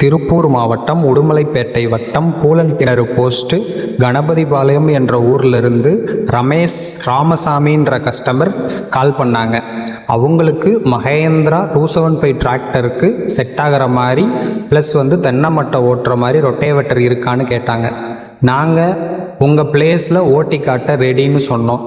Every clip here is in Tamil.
திருப்பூர் மாவட்டம் உடுமலைப்பேட்டை வட்டம் பூலன்கிணறு போஸ்ட்டு கணபதிபாளையம் என்ற ஊர்லேருந்து ரமேஷ் ராமசாமின்ற கஸ்டமர் கால் பண்ணாங்க. அவங்களுக்கு மகேந்திரா 275 டிராக்டருக்கு செட் ஆகிற மாதிரி ப்ளஸ் தென்னை மட்டை ஓட்டுற மாதிரி ரொட்டேவேட்டர் இருக்கான்னு கேட்டாங்க. நாங்கள் உங்கள் பிளேஸில் ஓட்டி காட்ட ரெடின்னு சொன்னோம்.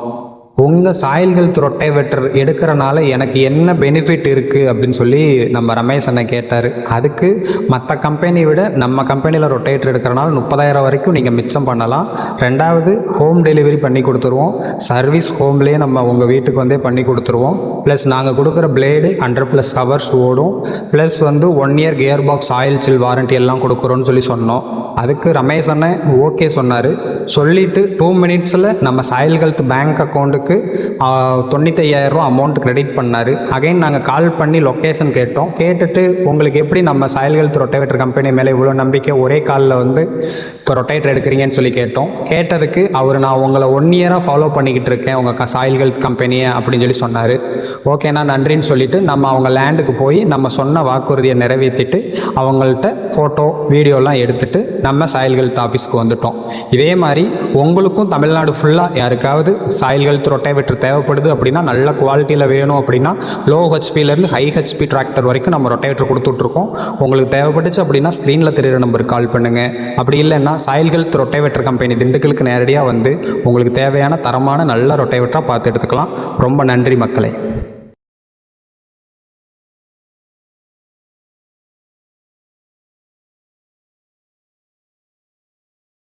உங்கள் சாயில் ஹெல்த் ரொட்டேவேட்டர் எடுக்கிறனால எனக்கு என்ன பெனிஃபிட் இருக்குது அப்படின்னு சொல்லி நம்ம ரமேஷ் அண்ணன் கேட்டார். அதுக்கு மற்ற கம்பெனியை விட நம்ம கம்பெனியில் ரொட்டேட்டர் எடுக்கிறனால 30,000 வரைக்கும் நீங்கள் மிச்சம் பண்ணலாம். ரெண்டாவது ஹோம் டெலிவரி பண்ணி கொடுத்துருவோம். சர்வீஸ் ஹோம்லேயே நம்ம உங்கள் வீட்டுக்கு வந்தே பண்ணி கொடுத்துருவோம். ப்ளஸ் நாங்கள் கொடுக்குற பிளேடு 100+ ஹவர்ஸ் ஓடும். Plus 1 year gear box oil seal warranty எல்லாம் கொடுக்குறோன்னு சொல்லி சொன்னோம். அதுக்கு ரமேஷ் அண்ணன் ஓகே சொன்னார். சொல்லிவிட்டு 2 மினிட்ஸில் நம்ம சாயில் ஹெல்த் பேங்க் அக்கௌண்ட்டுக்கு 95,000 அமௌண்ட் கிரெடிட் பண்ணார். அகைன் நாங்கள் கால் பண்ணி லொக்கேஷன் கேட்டோம். கேட்டுட்டு உங்களுக்கு எப்படி நம்ம சாயில் ஹெல்த் ரொட்டேவேட்டர் கம்பெனி மேலே இவ்வளோ நம்பிக்கை ஒரே காலில் இப்போ ரொட்டேட்டர் எடுக்கிறீங்கன்னு சொல்லி கேட்டோம். கேட்டதுக்கு நான் உங்களை 1 இயராக ஃபாலோ பண்ணிக்கிட்டு இருக்கேன் உங்கள் சாயில் ஹெல்த் கம்பெனியை அப்படின்னு சொல்லி சொன்னார். ஓகேண்ணா நன்றின்னு சொல்லிவிட்டு நம்ம அவங்க லேண்டுக்கு போய் நம்ம சொன்ன வாக்குறுதியை நிறைவேற்றிட்டு அவங்கள்ட்ட ஃபோட்டோ வீடியோலாம் எடுத்துகிட்டு நம்ம சாயில் ஹெல்த் ஆஃபீஸ்க்கு வந்துட்டோம். இதே மாதிரி உங்களுக்கும் தமிழ்நாடு ஃபுல்லாக யாருக்காவது சாயில் ஹெல்த் ரொட்டேவேட்டர் தேவைப்படுது அப்படின்னா நல்ல குவாலிட்டியில் வேணும் அப்படின்னா லோ ஹெச்பிலேருந்து ஹை ஹெச்பி டிராக்டர் வரைக்கும் நம்ம ரொட்டேவேட்டர் கொடுத்துட்ருக்கோம். உங்களுக்கு தேவைப்பட்டுச்சு அப்படின்னா ஸ்க்ரீனில் தெரிகிற நம்பருக்கு கால் பண்ணுங்கள். அப்படி இல்லைன்னா சாயில் ஹெல்த் ரொட்டேவேட்டர் கம்பெனி திண்டுக்கலுக்கு நேரடியாக உங்களுக்கு தேவையான தரமான நல்ல ரொட்டேவேட்டராக பார்த்து எடுத்துக்கலாம். ரொம்ப நன்றி மக்களே.